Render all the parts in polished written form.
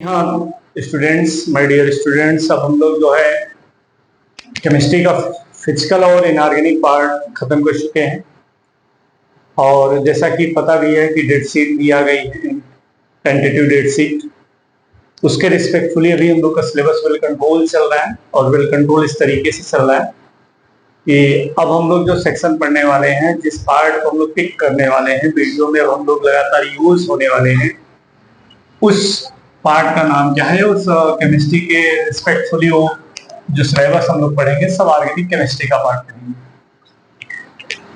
हाँ students, my dear students, अब हम लोग जो है केमिस्ट्री का फिजिकल और इनऑर्गेनिक पार्ट खत्म कर चुके हैं। और जैसा कि पता भी है कि डेट शीट भी आ गई है, टेंटेटिव डेट शीट। उसके रिस्पेक्टफुली अभी हम लोग का सिलेबस वेल कंट्रोल चल रहा है, और वेल कंट्रोल इस तरीके से चल रहा है कि अब हम लोग जो सेक्शन पढ़ने वाले हैं, जिस पार्ट को हम लोग पिक करने वाले हैं वीडियो में, अब हम लोग लगातार यूज होने वाले हैं, उस पार्ट का नाम क्या है। उस केमिस्ट्री के रिस्पेक्टफुली वो जो सिलेबस हम लोग पढ़ेंगे सब ऑर्गेनिक केमिस्ट्री का पार्ट पढ़ेंगे।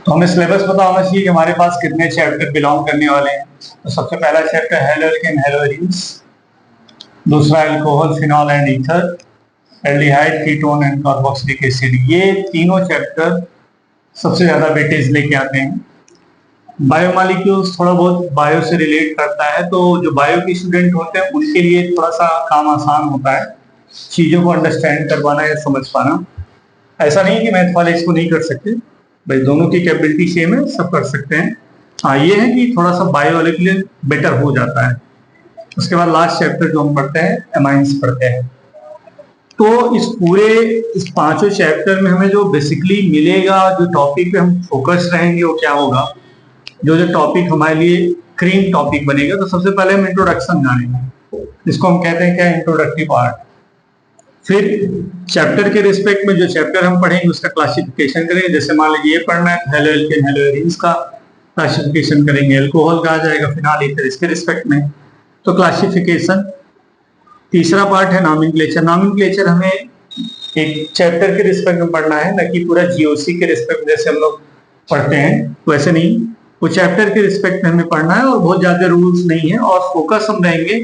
तो हमें सिलेबस पता होना चाहिए कि हमारे पास कितने चैप्टर बिलोंग करने वाले हैं। तो सबसे पहला चैप्टर हैलोएल्केन हैलोएरीन्स, दूसरा alcohol phenol and ether, aldehyde ketone and carboxylic acid. ये तीनों चैप्टर सबसे ज्यादा वेटेज लेके आते हैं। बायोमॉलिक्यूल्स थोड़ा बहुत बायो से रिलेट करता है, तो जो बायो के स्टूडेंट होते हैं उनके लिए थोड़ा सा काम आसान होता है चीजों को अंडरस्टैंड करवाना या समझ पाना। ऐसा नहीं कि मैथ वाले इसको नहीं कर सकते, भाई दोनों की कैपेबिलिटी सेम है, सब कर सकते हैं। हाँ, ये है कि थोड़ा सा बायो वाले के लिए बेटर हो जाता है। उसके बाद लास्ट चैप्टर जो हम पढ़ते हैं एमाइंस पढ़ते हैं। तो इस पांचों चैप्टर में हमें जो बेसिकली मिलेगा, जो टॉपिक पे हम फोकस रहेंगे वो क्या होगा, जो टॉपिक हमारे लिए क्रीम टॉपिक बनेगा। तो सबसे पहले हम इंट्रोडक्शन जानेंगे, जिसको हम कहते हैं क्या, इंट्रोडक्टिव पार्ट। फिर चैप्टर के रिस्पेक्ट में जो चैप्टर हम पढ़ेंगे उसका क्लासिफिकेशन करेंगे। जैसे मान लीजिए ये पढ़ना है हैलोएल्केन हैलोएरीन्स का क्लासिफिकेशन करेंगे, अल्कोहल का आ जाएगा, फिनॉल ईथर, इसके रिस्पेक्ट में तो क्लासिफिकेशन। तीसरा पार्ट है नॉमेनक्लेचर। नॉमेनक्लेचर हमें एक चैप्टर के रिस्पेक्ट में पढ़ना है, न कि पूरा जीओसी के रिस्पेक्ट में जैसे हम लोग पढ़ते हैं वैसे नहीं, वो चैप्टर के रिस्पेक्ट में हमें पढ़ना है। और बहुत ज्यादा रूल्स नहीं है, और फोकस हम रहेंगे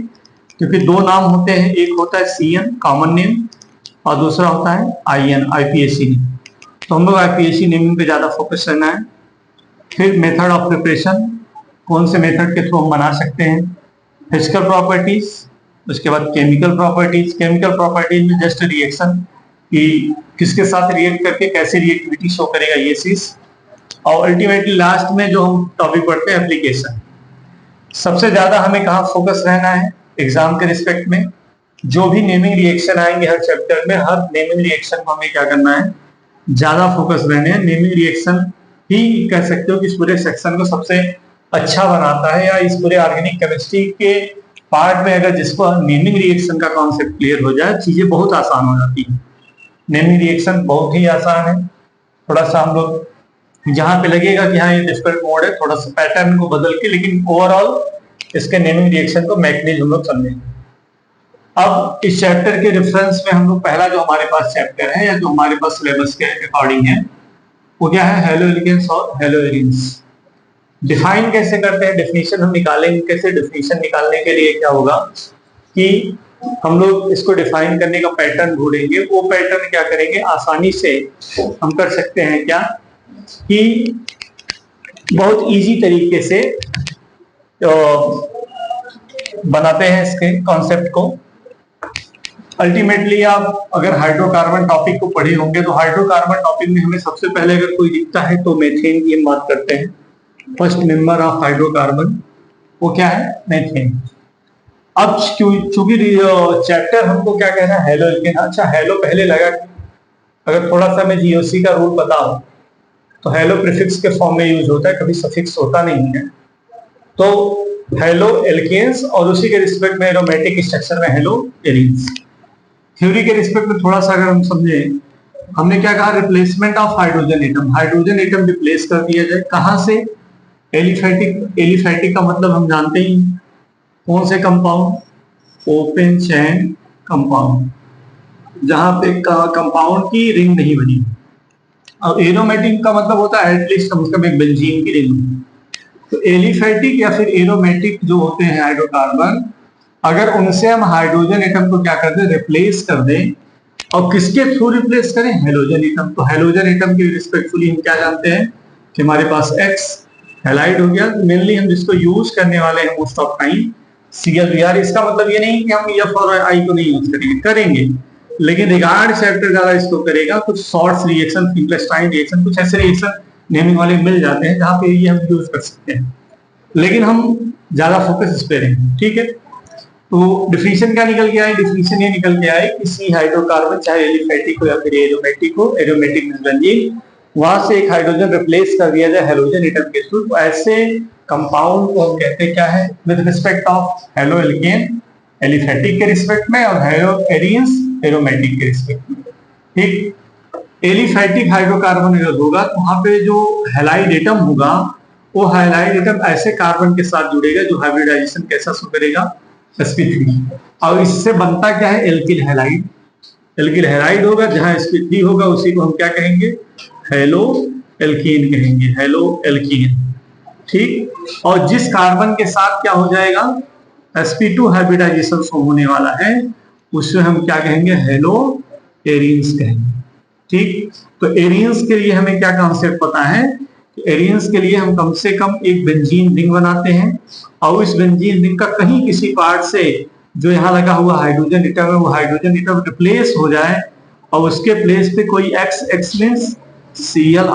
क्योंकि दो नाम होते हैं, एक होता है सीएन कॉमन नेम और दूसरा होता है आईएन आईपीएसी नेम। तो हम लोग आईपीएसी नेमिंग पे ज्यादा फोकस रहना है। फिर मेथड ऑफ प्रिपरेशन, कौन से मेथड के थ्रू हम बना सकते हैं। फिजिकल प्रॉपर्टीज, उसके बाद केमिकल प्रॉपर्टीज। केमिकल प्रॉपर्टीज में जस्ट रिएक्शन कि किसके साथ रिएक्ट करके कैसे रिएक्टिविटी शो करेगा, ये चीज। और अल्टीमेटली लास्ट में जो हम टॉपिक पढ़ते हैं एप्लीकेशन। सबसे ज्यादा हमें कहाँ फोकस रहना है एग्जाम के रिस्पेक्ट में, जो भी नेमिंग रिएक्शन आएंगे हर चैप्टर में, हर नेमिंग रिएक्शन को हमें क्या करना है, ज्यादा फोकस रहने हैं। नेमिंग रिएक्शन ही कह सकते हो कि इस पूरे सेक्शन को सबसे अच्छा बनाता है, या इस पूरे ऑर्गेनिक केमिस्ट्री के पार्ट में अगर जिसको नेमिंग रिएक्शन का कॉन्सेप्ट क्लियर हो जाए, चीजें बहुत आसान हो जाती है। नेमिंग रिएक्शन बहुत ही आसान है। थोड़ा सा हम लोग जहां पे लगेगा कि हाँ ये डिफरेंट मोड है, थोड़ा सा पैटर्न को बदल के, लेकिन ओवरऑल इसके नेमिंग रिएक्शन को मैकेनिज्म हम लोग समझेंगे। अब इस चैप्टर के रेफरेंस में हम लोग पहला जो हमारे पास चैप्टर है, या जो हमारे पास सिलेबस के अकॉर्डिंग है, वो क्या है, हैलोएल्केन्स और हैलोएरीन्स। डिफाइन कैसे करते हैं, डेफिनेशन हम निकालेंगे कैसे। डेफिनेशन निकालने के लिए क्या होगा कि हम लोग इसको डिफाइन करने का पैटर्न ढूंढेंगे। वो पैटर्न क्या करेंगे, आसानी से हम कर सकते हैं क्या कि बहुत इजी तरीके से बनाते हैं इसके कॉन्सेप्ट को। अल्टीमेटली आप अगर हाइड्रोकार्बन टॉपिक को पढ़े होंगे, तो हाइड्रोकार्बन टॉपिक में हमें सबसे पहले अगर कोई दिखता है तो मीथेन की हम बात करते हैं। फर्स्ट मेंबर ऑफ हाइड्रोकार्बन वो क्या है, मीथेन। अब चूंकि चैप्टर हमको क्या कहना है, हैलोएल्केन। अच्छा, हैलो पहले लगा, अगर थोड़ा सा मैं जीओसी का रूल बताऊं तो हैलो प्रीफिक्स के फॉर्म में यूज होता है, कभी सफिक्स होता नहीं है। तो हैलो एल्केन्स, और उसी के रिस्पेक्ट में एरोमेटिक स्ट्रक्चर में हैलो एरीन्स। थ्योरी के रिस्पेक्ट में थोड़ा सा अगर हम समझे, हमने क्या कहा, replacement of hydrogen atom. Hydrogen atom replace कर दिया जाए, कहां से, एलिफैटिक। एलिफैटिक का मतलब हम जानते ही, कौन से कंपाउंड, ओपन चेन कंपाउंड, जहां पे कंपाउंड की रिंग नहीं बनी। और एरोमेटिक का मतलब होता है एटलीस्ट कम से कम एक बेंजीन की रिंग। तो एलिफैटिक या फिर एरोमेटिक जो होते हैं हाइड्रोकार्बन, अगर उनसे हम हाइड्रोजन एटम को क्या कर दें, रिप्लेस कर दें, और किसके थ्रू रिप्लेस करें, हेलोजन एटम। तो हेलोजन एटम के रिस्पेक्टफुली हम क्या जानते हैं कि हमारे पास एक्स हेलाइड हो गया। मेनली हम जिसको यूज करने वाले हैं मोस्ट ऑफ टाइम Cl2r। इसका मतलब ये नहीं कि हम F और I को नहीं यूज करेंगे, लेकिन रिगार्ड चैप्टर ज्यादा इसको करेगा। कुछ शॉर्ट्स रिएक्शन, क्लिस्टाइन रिएक्शन, कुछ ऐसे रिएक्शन नेमिंग वाले मिल जाते हैं जहां पे ये हम यूज कर सकते हैं, लेकिन हम ज्यादा फोकस इस पे रहेंगे, ठीक है। तो डिफिनीशन क्या निकल के आए? डिफिनीशन ये निकल के आए किसी हाइड्रोकार्बन, चाहे एलिफेटिक हो या फिर एरोमेटिक हो, एरोमेटिक मींस बेंजीन, वहां से एक हाइड्रोजन रिप्लेस कर दिया जाए हेलोजन एटम के थ्रू, तो ऐसे कंपाउंड को हम कहते हैं क्या है? With respect of halo alkane aliphatic के रिस्पेक्ट में और हेलो एरियंस एरोमेटिक के रिस्पेक्ट में। ठीक, एलिफेटिक हाइड्रोकार्बन अगर होगा तो वहां पे जो हैलाइड एटम होगा वो हैलाइड एटम ऐसे कार्बन के साथ जुड़ेगा जो हाइब्रिडाइजेशन कैसा शो करेगा? sp3। और इससे बनता क्या है? Alkyl halide. एल्किल हैलाइड होगा, जहां sp3 होगा उसी को हम क्या कहेंगे? हेलो एल्कीन कहेंगे, हेलो एल्कीन। ठीक, और जिस कार्बन के साथ क्या हो जाएगा? sp2 हाइब्रिडाइजेशन शो होने वाला है, उससे हम क्या कहेंगे? हेलो एरियंस कहेंगे। ठीक, तो एरियंस के लिए हमें क्या कॉन्सेप्ट पता है? एरियंस के लिए हम कम से कम एक बेंजीन रिंग बनाते हैं और इस बेंजीन रिंग का कहीं किसी पार्ट से जो यहाँ लगा हुआ हाइड्रोजन एटम है वो हाइड्रोजन एटम रिप्लेस हो जाए और उसके प्लेस पे कोई एक्स मींस Cl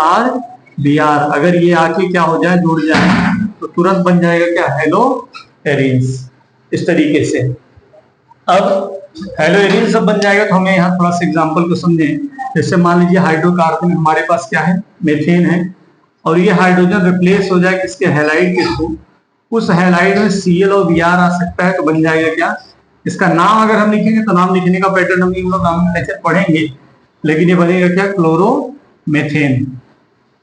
Br अगर ये आके क्या हो जाए? जुड़ जाए तो तुरंत बन जाएगा क्या? Hello Aryans. इस तरीके से अब हेलो एरियंस जब बन जाएगा तो हमें यहाँ थोड़ा सा एग्जांपल को समझें। जैसे मान लीजिए हाइड्रोकार्बन हमारे पास क्या है? मीथेन है, और ये हाइड्रोजन रिप्लेस हो जाए किसके? हैलाइड के थ्रू। उस हैलाइड में Cl और Br आ सकता है, तो बन जाएगा क्या? इसका नाम अगर हम लिखेंगे तो नाम लिखने का पैटर्न हम लोग लेक्चर पढ़ेंगे, लेकिन ये बनेगा क्या? क्लोरोमेथेन।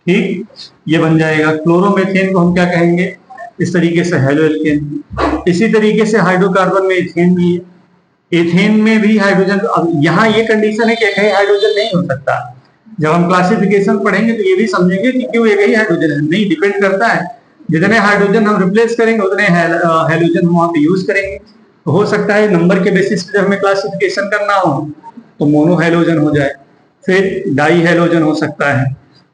ठीक, ये बन जाएगा क्लोरोमेथेन को हम क्या कहेंगे? इस तरीके से हेलो एल्केन। इसी तरीके से हाइड्रोकार्बन में एथेन भी है, एथेन में भी हाइड्रोजन। अब यहाँ ये कंडीशन है कि एक ही हाइड्रोजन नहीं हो सकता। जब हम क्लासिफिकेशन पढ़ेंगे तो ये भी समझेंगे कि क्यों एक ही हाइड्रोजन है, नहीं, डिपेंड करता है। जितने हाइड्रोजन हम रिप्लेस करेंगे उतने हेलोजन हम वहां पे यूज करेंगे। तो हो सकता है नंबर के बेसिस पे जब हमें क्लासिफिकेशन करना हो तो मोनो हेलोजन हो जाए, फिर डाई हेलोजन हो सकता है,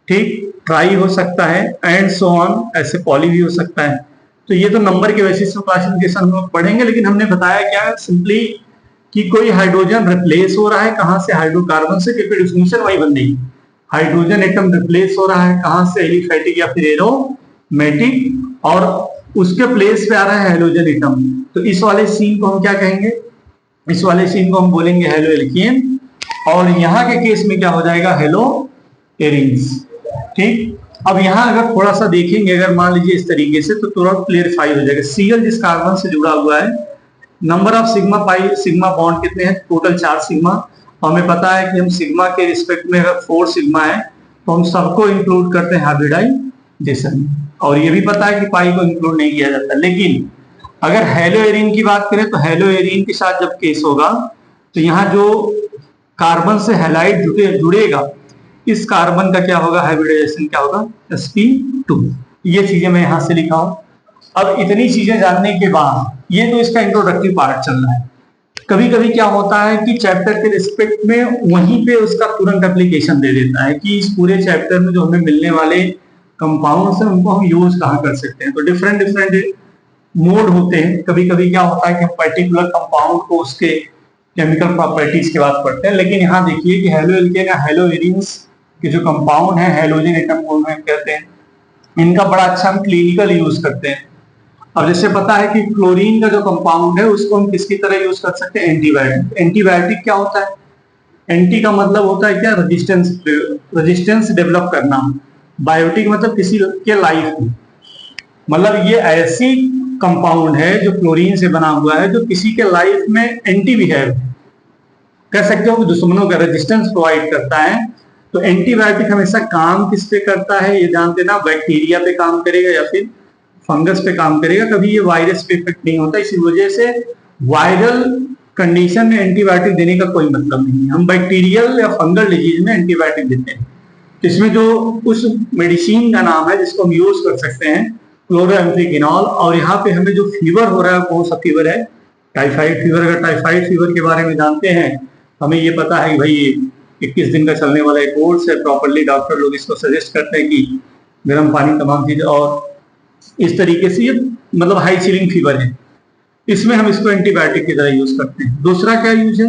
ठीक, ट्राई हो सकता है, एंड सो ऑन, ऐसे पॉली भी हो सकता है। तो ये तो नंबर के बेसिस पे क्लासिफिकेशन हम लोग पढ़ेंगे, लेकिन हमने बताया क्या? सिंपली कि कोई हाइड्रोजन रिप्लेस हो रहा है कहां से? हाइड्रोकार्बन से, क्योंकि डिफिनीशन वही बन रही है। हाइड्रोजन एटम रिप्लेस हो रहा है कहां से? एलिफेटिक या फिर एरोमेटिक, और उसके प्लेस पे आ रहा है हेलोजन एटम। तो इस वाले सीन को हम क्या कहेंगे? इस वाले सीन को हम बोलेंगे हेलो एल्केन, और यहाँ के केस में क्या हो जाएगा? Hello Aryans. ठीक, अब यहाँ अगर थोड़ा सा देखेंगे, अगर मान लीजिए इस तरीके से, तो तुरंत क्लियरिफाई हो जाएगा। Cl जिस कार्बन से जुड़ा हुआ है, number of sigma pi, sigma bond कितने हैं? Total 4 sigma. हमें पता है कि हम सिग्मा के रिस्पेक्ट में अगर 4 सिग्मा है तो हम सबको इंक्लूड करते हैं हाइब्रिडाइजेशन, और ये भी पता है कि पाई को इंक्लूड नहीं किया जाता। लेकिन अगर हेलो एरिन की बात करें तो हेलो एरिन के साथ जब केस होगा तो यहाँ जो कार्बन से हैलाइड जुड़ेगा, इस कार्बन का क्या होगा? हाइब्रिडाइजेशन क्या होगा? sp2। ये चीजें मैं यहां से लिखा हूं। अब इतनी चीजें जानने के बाद, ये तो इसका इंट्रोडक्टिव पार्ट चल रहा है। कभी कभी क्या होता है कि चैप्टर के रिस्पेक्ट में वहीं पे उसका तुरंत एप्लीकेशन दे देता है कि इस पूरे चैप्टर में जो हमें मिलने वाले कंपाउंड्स हैं उनको हम यूज कहाँ कर सकते हैं। तो डिफरेंट डिफरेंट मोड होते हैं। कभी कभी क्या होता है कि हम पर्टिकुलर कंपाउंड को उसके केमिकल प्रॉपर्टीज के बाद पढ़ते हैं, लेकिन यहाँ देखिए कि हेलो एल्केन या हेलो एरिन्स के जो कंपाउंड है, हेलोजन एटम को हम कहते हैं, इनका बड़ा अच्छा हम क्लिनिकल यूज करते हैं। अब जैसे पता है कि क्लोरीन का जो कंपाउंड है उसको हम किसकी तरह यूज कर सकते हैं? एंटीबायोटिक। एंटीबायोटिक क्या होता है? एंटी का मतलब होता है क्या? रेजिस्टेंस डेवलप करना। बायोटिक मतलब किसी के लाइफ में, मतलब ये ऐसी कंपाउंड है जो क्लोरीन से बना हुआ है जो किसी के लाइफ में एंटी बिहेव, कह सकते हो कि दुश्मनों का रेजिस्टेंस प्रोवाइड करता है। तो एंटीबायोटिक हमेशा काम किस पे करता है ये जानते ना? बैक्टीरिया पे काम करेगा या फिर फंगस पे काम करेगा, कभी ये वायरस पे इफेक्ट नहीं होता। इसी वजह से वायरल कंडीशन में एंटीबायोटिक देने का कोई मतलब नहीं है। हम बैक्टीरियल या फंगल डिजीज में एंटीबायोटिक देते हैं। इसमें जो उस मेडिसिन का नाम है जिसको हम यूज कर सकते हैं, क्लोरोएम्फिकिनॉल। और यहाँ पे हमें जो फीवर हो रहा है कौन सा फीवर है? Typhoid fever. अगर टाइफाइड फीवर के बारे में जानते हैं, हमें ये पता है कि भाई 21 दिन का चलने वाला एक कोर्स है, प्रॉपरली डॉक्टर लोग इसको सजेस्ट करते हैं कि गर्म पानी तमाम चीजें, और इस तरीके से ये मतलब हाई चिलिंग फीवर है, इसमें हम इसको एंटीबायोटिक की तरह यूज करते हैं। दूसरा क्या यूज है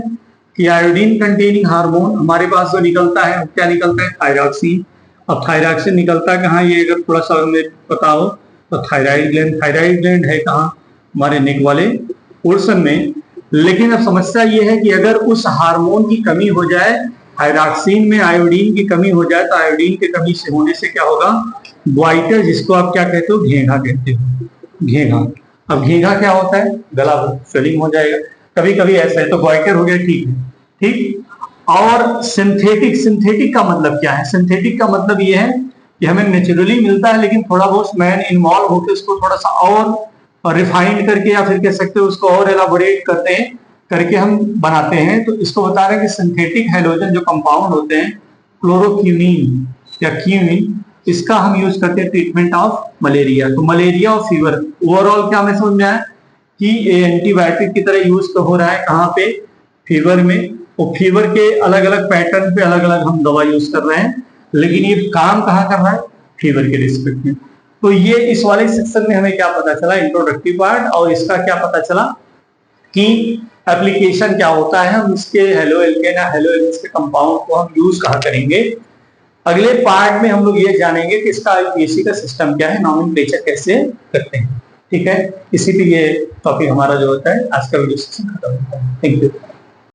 कि आयोडीन कंटेनिंग हार्मोन हमारे पास जो निकलता है, क्या निकलता है? थायरॉक्सिन। अब थायरॉक्सिन निकलता कहाँ? ये अगर थोड़ा सा हमें पता हो तो थायराइड ग्लैंड। थायराइड ग्लैंड है कहाँ? हमारे नेक वाले पोर्शन में। लेकिन अब समस्या ये है कि अगर उस हार्मोन की कमी हो जाए, थायरॉक्सिन में आयोडीन की कमी हो जाए, तो आयोडीन की कमी से होने से क्या होगा, ग्वाइटर, जिसको आप क्या कहते हो, घेंघा कहते हो, घेंघा। अब घेंघा क्या होता है, गला स्वेलिंग हो जाएगा, कभी कभी ऐसा है, तो ग्वाइटर हो गया, ठीक है, ठीक। और सिंथेटिक, सिंथेटिक का मतलब क्या है, सिंथेटिक का मतलब ये है कि हमें नेचुरली मिलता है, लेकिन थोड़ा बहुत मैन इन्वॉल्व होकर उसको थोड़ा सा और रिफाइंड करके, या फिर कह सकते हो उसको और एलाबोरेट करते हैं, करके हम बनाते हैं। तो इसको बता रहे हैं कि सिंथेटिक हैलोजन जो कंपाउंड होते हैं, क्लोरोक्यूनिन या क्यूनिन, इसका हम यूज करते हैं ट्रीटमेंट ऑफ मलेरिया। तो मलेरिया और फीवर, ओवरऑल क्या हमें समझ में आया कि एंटीबायोटिक की तरह यूज तो हो रहा है कहाँ पे, फीवर में। और फीवर के अलग अलग पैटर्न पे अलग अलग हम दवा यूज कर रहे हैं, लेकिन ये काम कहाँ कर रहा है, फीवर के रिस्पेक्ट में। तो ये इस वाले सेक्शन में हमें क्या पता चला, इंट्रोडक्टिव पार्ट, और इसका क्या पता चला कि एप्लीकेशन क्या होता है, हम इसके हेलो एल्केन या हेलो एल्केन्स के कंपाउंड को हम यूज कहाँ करेंगे। अगले पार्ट में हम लोग ये जानेंगे कि इसका आईपीएसी का सिस्टम क्या है, नॉमेनक्लेचर कैसे करते हैं, ठीक है। इसी पे ये टॉपिक हमारा जो होता है आज का वीडियो सेशन खत्म होता है। Thank you.